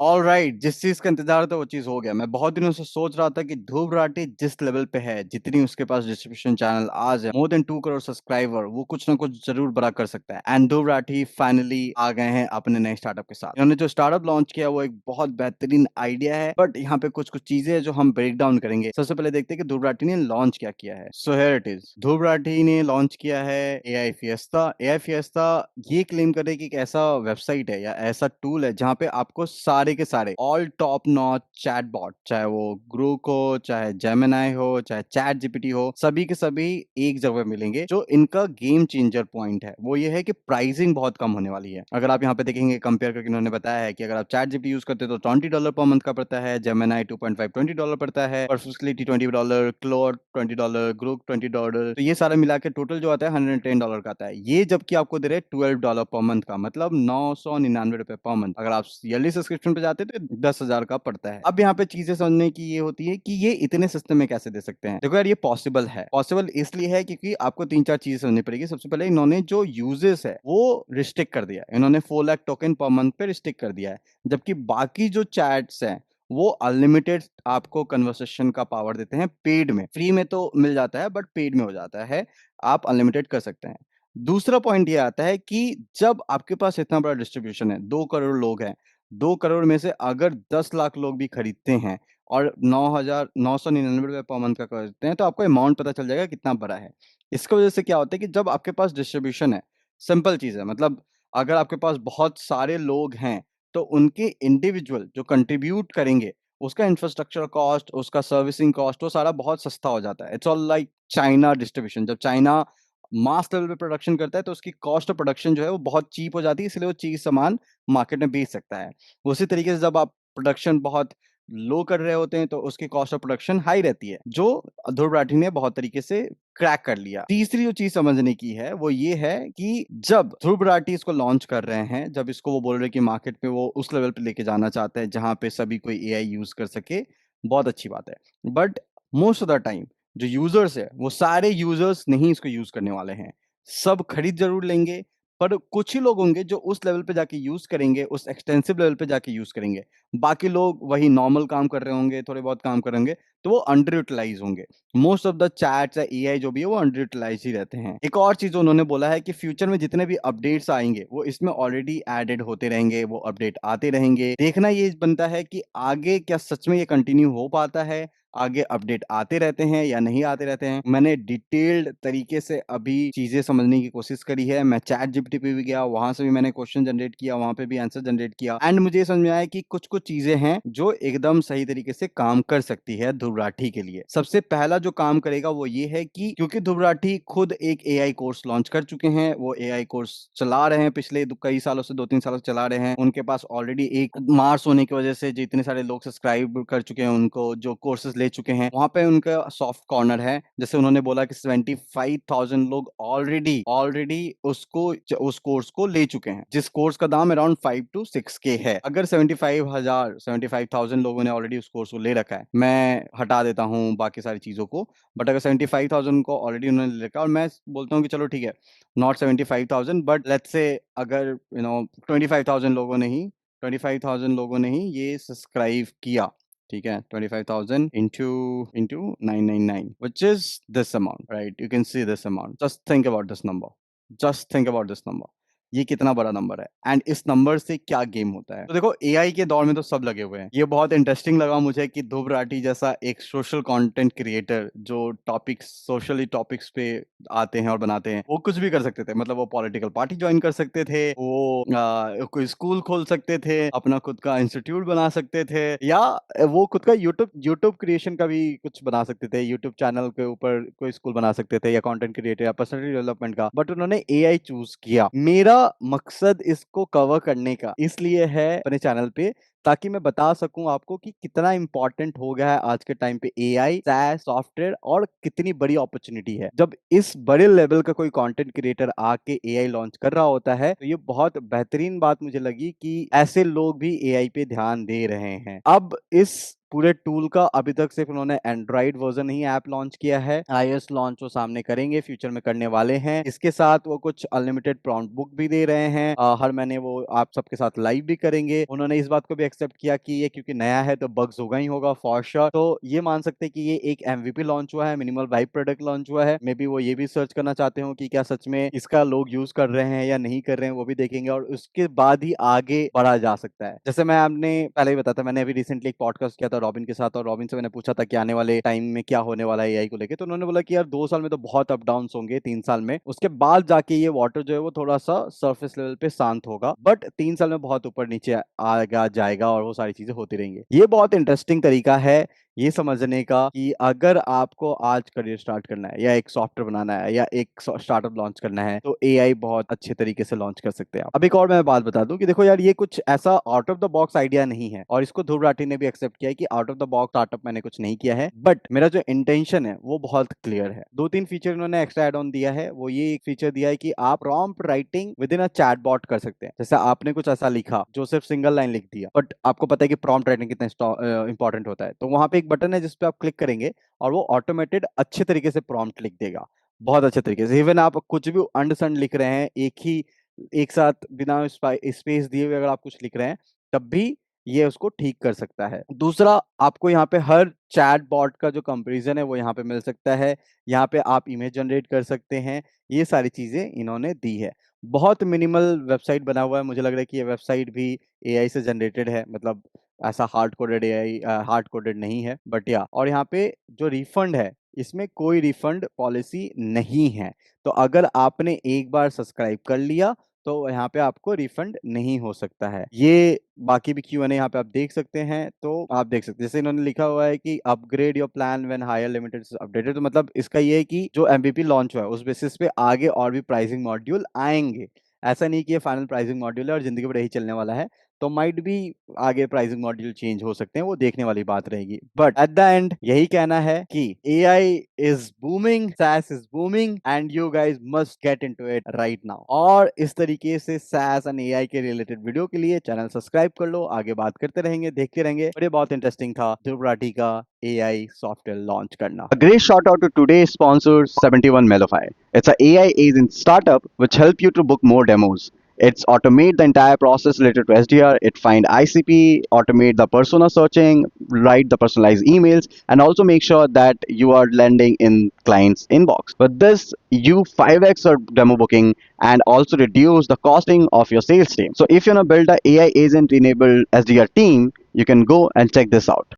Alright, जिस चीज का इंतजार था वो चीज हो गया। मैं बहुत दिनों से सोच रहा था कि ध्रुव राठी जिस लेवल पे है, जितनी उसके पास डिस्ट्रीब्यूशन चैनल आज है, मोर देन 2 करोड़ सब्सक्राइबर, वो कुछ ना कुछ जरूर बड़ा कर सकता है। एंड ध्रुव राठी फाइनली आ गए हैं अपने नए स्टार्टअप के साथ। इन्होंने जो स्टार्टअप लॉन्च किया वो एक बहुत बेहतरीन आइडिया है, बट यहाँ पे कुछ कुछ चीजें हैं जो हम ब्रेक डाउन करेंगे। सबसे पहले देखते हैं कि ध्रुव राठी ने लॉन्च क्या किया है। So here it is, Dhruv Rathee ने लॉन्च किया है एआई फिएस्टा। एआई फिएस्टा ये क्लेम करे कि एक ऐसा वेबसाइट है या ऐसा टूल है जहाँ पे आपको सारे के सारे ऑल टॉप नॉच चैटबॉट, चाहे वो ग्रूक हो, चाहे जेमिनाई हो, चाहे चैट जीपीटी हो, सभी के सभी एक जगह मिलेंगे। जो इनका गेम चेंजर पॉइंट है वो ये है कि प्राइसिंग बहुत कम होने वाली है। अगर आप यहाँ पे देखेंगे कंपेयर करके, इन्होंने बताया है कि अगर आप चैट जीपीटी यूज करते हो तो $20 पर मंथ का पड़ता है, जेमिनाई 2.5 $20 पड़ता है, परप्लेक्सिटी $20, क्लोड $20, ग्रूक $20। तो ये सारा मिला के टोटल जो आता है $110 का आता है। ये जबकि आपको दे रहे $12 पर मंथ का, मतलब ₹999 पर मंथ। अगर आप ईयरली सब्सक्रिप्शन पे जाते हैं तो 10,000 का पड़ता है। अब यहाँ पे चीजें समझने की ये होती है कि ये इतने सस्ते में कैसे दे सकते हैं। देखो यार, ये पॉसिबल है। पॉसिबल इसलिए है क्योंकि आपको तीन चार चीजें समझनी पड़ेगी। सबसे पहले इन्होंने जो यूजर्स है वो रिस्ट्रिक्ट कर दिया है। इन्होंने 4 लाख टोकन पर मंथ पे रिस्ट्रिक्ट कर दिया है, जबकि बाकी जो चैट्स हैं वो अनलिमिटेड आपको कन्वर्सेशन का पावर देते हैं पेड में। फ्री में तो मिल जाता है बट पेड में हो जाता है, आप अनलिमिटेड कर सकते हैं। दूसरा पॉइंट ये आता है कि जब आपके पास इतना बड़ा डिस्ट्रीब्यूशन है, 2 करोड़ लोग हैं, 2 करोड़ में से अगर 10 लाख लोग भी खरीदते हैं और 9,999 पर मंथ का खरीदते हैं, तो आपको अमाउंट पता चल जाएगा कितना बड़ा है। इसकी वजह से क्या होता है कि जब आपके पास डिस्ट्रीब्यूशन है, सिंपल चीज है, मतलब अगर आपके पास बहुत सारे लोग हैं तो उनके इंडिविजुअल जो कंट्रीब्यूट करेंगे, उसका इंफ्रास्ट्रक्चर कॉस्ट, उसका सर्विसिंग कॉस्ट, वो सारा बहुत सस्ता हो जाता है। It's all like China distribution. जब चाइना मास लेवल पे प्रोडक्शन करता है तो उसकी कॉस्ट ऑफ प्रोडक्शन जो है वो बहुत चीप हो जाती है, इसलिए वो चीज सामान मार्केट में बेच सकता है। उसी तरीके से जब आप प्रोडक्शन बहुत लो कर रहे होते हैं तो उसकी कॉस्ट ऑफ प्रोडक्शन हाई रहती है, जो ध्रुव राठी ने बहुत तरीके से क्रैक कर लिया। तीसरी जो चीज समझने की है वो ये है कि जब ध्रुव राठी इसको लॉन्च कर रहे हैं, जब इसको वो बोल रहे हैं कि मार्केट में वो उस लेवल पे लेके जाना चाहते हैं जहां पे सभी कोई एआई यूज कर सके, बहुत अच्छी बात है। But most of the time जो यूजर्स है वो सारे यूजर्स नहीं इसको यूज करने वाले हैं। सब खरीद जरूर लेंगे, पर कुछ ही लोग होंगे जो उस लेवल पे जाके यूज करेंगे, उस एक्सटेंसिव लेवल पे जाके यूज करेंगे। बाकी लोग वही नॉर्मल काम कर रहे होंगे, थोड़े बहुत काम कर रहे होंगे, तो वो अंडर यूटिलाइज होंगे। मोस्ट ऑफ द चैट्स या एआई जो भी है वो अंडर यूटिलाइज ही रहते हैं। एक और चीज उन्होंने बोला है कि फ्यूचर में जितने भी अपडेट्स आएंगे वो इसमें ऑलरेडी एडेड होते रहेंगे, वो अपडेट आते रहेंगे। देखना ये बनता है कि आगे क्या सच में ये कंटिन्यू हो पाता है, आगे अपडेट आते रहते हैं या नहीं आते रहते हैं। मैंने डिटेल्ड तरीके से अभी चीजें समझने की कोशिश करी है। मैं चैट जीपीटी पे भी गया, वहां से भी मैंने क्वेश्चन जनरेट किया, वहां पे भी आंसर जनरेट किया, एंड मुझे ये समझ में आया कि कुछ कुछ चीजें हैं जो एकदम सही तरीके से काम कर सकती है ध्रुव राठी के लिए। सबसे पहला जो काम करेगा वो ये है कि क्योंकि ध्रुव राठी खुद एक एआई कोर्स लॉन्च कर चुके हैं, वो एआई कोर्स चला रहे हैं पिछले कई सालों से, 2-3 सालों से चला रहे हैं। उनके पास ऑलरेडी एक मार्स होने की वजह से जितने सारे लोग सब्सक्राइब कर चुके हैं, उनको जो कोर्सेज ले चुके हैं, वहां पे उनका सॉफ्ट कॉर्नर है। जैसे उन्होंने बोला कि 75,000 लोग ऑलरेडी ऑलरेडी उस कोर्स को ले चुके हैं, जिस कोर्स का दाम अराउंड 5 to 6K है। अगर 75,000 लोगों ने ऑलरेडी उस कोर्स को ले रखा है, मैं हटा देता हूँ बाकी सारी चीजों को, बट अगर 75,000 को ऑलरेडी उन्होंने ले रखा, और मैं बोलता हूँ कि चलो ठीक है, नॉट 75,000 बट लेट्स से अगर 25,000 लोगों ने ही 25,000 लोगों ने ही ये सब्सक्राइब किया, ठीक है, 25,000 into 999, which is this amount, right? You can see this amount. Just think about this number. Just think about this number. ये कितना बड़ा नंबर है एंड इस नंबर से क्या गेम होता है। तो देखो, एआई के दौर में तो सब लगे हुए हैं। ये बहुत इंटरेस्टिंग लगा मुझे कि ध्रुव राठी जैसा एक सोशल कंटेंट क्रिएटर जो टॉपिक्स, सोशली टॉपिक्स पे आते हैं और बनाते हैं, वो कुछ भी कर सकते थे। मतलब वो पॉलिटिकल पार्टी ज्वाइन कर सकते थे, वो कोई स्कूल खोल सकते थे, अपना खुद का इंस्टीट्यूट बना सकते थे, या वो खुद का यूट्यूब यूट्यूब क्रिएशन का भी कुछ बना सकते थे, यूट्यूब चैनल के ऊपर कोई स्कूल बना सकते थे, या कंटेंट क्रिएटर या पर्सनालिटी डेवलपमेंट का। बट उन्होंने एआई चूज किया। मेरा मकसद इसको कवर करने का इसलिए है अपने चैनल पे, ताकि मैं बता सकूं आपको कि कितना इंपॉर्टेंट हो गया है आज के टाइम पे एआई, SaaS सॉफ्टवेयर, और कितनी बड़ी अपॉर्चुनिटी है। जब इस बड़े लेवल का कोई कंटेंट क्रिएटर आके एआई लॉन्च कर रहा होता है, तो ये बहुत बेहतरीन बात मुझे लगी कि ऐसे लोग भी एआई पे ध्यान दे रहे हैं। अब इस पूरे टूल का अभी तक सिर्फ उन्होंने एंड्रॉइड वर्जन ही ऐप लॉन्च किया है। iOS लॉन्च वो सामने करेंगे, फ्यूचर में करने वाले हैं। इसके साथ वो कुछ अनलिमिटेड प्रॉम्प्ट बुक भी दे रहे हैं, हर महीने वो आप सबके साथ लाइव भी करेंगे। उन्होंने इस बात को भी एक्सेप्ट किया कि ये क्योंकि नया है तो बग्स होगा ही होगा फॉर श्योर। तो ये मान सकते हैं कि ये एक MVP लॉन्च हुआ है, मिनिमल वाइब प्रोडक्ट लॉन्च हुआ है। मे बी वो ये भी सर्च करना चाहते हो कि क्या सच में इसका लोग यूज कर रहे हैं या नहीं कर रहे हैं, वो भी देखेंगे और उसके बाद ही आगे बढ़ा जा सकता है। जैसे मैं आपने पहले ही बताया था, मैंने अभी रिसेंटली एक पॉडकास्ट किया था रॉबिन के साथ, और रॉबिन से मैंने पूछा था कि आने वाले टाइम में क्या होने वाला है AI को लेके। तो उन्होंने बोला कि यार 2 साल में तो बहुत अप डाउन होंगे, 3 साल में, उसके बाद जाके ये वाटर जो है वो थोड़ा सा सरफेस लेवल पे शांत होगा, बट 3 साल में बहुत ऊपर नीचे आएगा जाएगा और वो सारी चीजें होती रहेंगी। ये बहुत इंटरेस्टिंग तरीका है ये समझने का कि अगर आपको आज करियर स्टार्ट करना है या एक सॉफ्टवेयर बनाना है या एक स्टार्टअप लॉन्च करना है, तो AI बहुत अच्छे तरीके से लॉन्च कर सकते हैं आप। अब एक और मैं बात बता दूं कि देखो यार, ये कुछ ऐसा out of the box idea नहीं है, और इसको ध्रुव राठी ने भी एक्सेप्ट किया है कि out of the box startup मैंने कुछ नहीं किया है, बट मेरा जो इंटेंशन है वो बहुत क्लियर है। 2-3 फीचर इन्होंने एक्स्ट्रा एड ऑन दिया है। वो ये एक फीचर दिया है कि आप prompt writing within a chatbot कर सकते हैं। जैसे आपने कुछ ऐसा लिखा जो सिर्फ सिंगल लाइन लिख दिया, बट आपको पता है कि प्रॉम्प्ट राइटिंग कितना इंपॉर्टेंट होता है, तो वहां पे एक बटन है जिसपे आप क्लिक करेंगे और वो ऑटोमेटेड अच्छे तरीके से प्रॉम्प्ट लिख देगा, बहुत अच्छे तरीके से। इवन आप कुछ भी अंडरस्टैंड लिख रहे हैं, एक साथ बिना स्पेस दिए हुए अगर आप कुछ लिख रहे हैं, तब भी ये उसको ठीक कर सकता है। दूसरा, आपको यहाँ पे हर चैट बॉट का जो कंपैरिजन है वो यहाँ पे मिल सकता है। यहाँ पे आप इमेज जनरेट कर सकते हैं। ये सारी चीजें इन्होंने दी है। बहुत मिनिमल वेबसाइट बना हुआ है। मुझे लग रहा है कि ये वेबसाइट भी AI से जनरेटेड है, मतलब ऐसा hard coded AI hard coded नहीं है, बट या, और यहाँ पे जो रिफंड है, इसमें कोई रिफंड पॉलिसी नहीं है। तो अगर आपने एक बार सब्सक्राइब कर लिया तो यहाँ पे आपको रिफंड नहीं हो सकता है। ये बाकी भी Q&A यहाँ पे आप देख सकते हैं, तो आप देख सकते हैं जैसे इन्होंने लिखा हुआ है कि upgrade your plan when higher limited is updated. तो मतलब इसका ये है कि जो MVP लॉन्च हुआ है उस बेसिस पे आगे और भी प्राइसिंग मॉड्यूल आएंगे। ऐसा नहीं कि ये फाइनल प्राइसिंग मॉड्यूल है और जिंदगी भर यही चलने वाला है। तो माइट भी आगे प्राइसिंग मॉड्यूल चेंज हो सकते हैं, वो देखने वाली बात रहेगी। बट एट द एंड यही कहना है कि AI is booming, SaaS is booming, and you guys must get into it right now. और इस तरीके से SaaS एंड AI के रिलेटेड वीडियो के लिए चैनल सब्सक्राइब कर लो। आगे बात करते रहेंगे, देखते रहेंगे। और ये बहुत इंटरेस्टिंग था ध्रुव राठी का AI सॉफ्टवेयर लॉन्च करना। A great shout out to today's sponsor 71 Mellify. It's a AI agent startup which help you to book more demos. It's automate the entire process related to SDR. It find ICP, automate the persona searching, write the personalized emails, and also make sure that you are landing in clients' inbox. With this, you 5x your demo booking and also reduce the costing of your sales team. So if you want to build a AI agent enabled SDR team, you can go and check this out.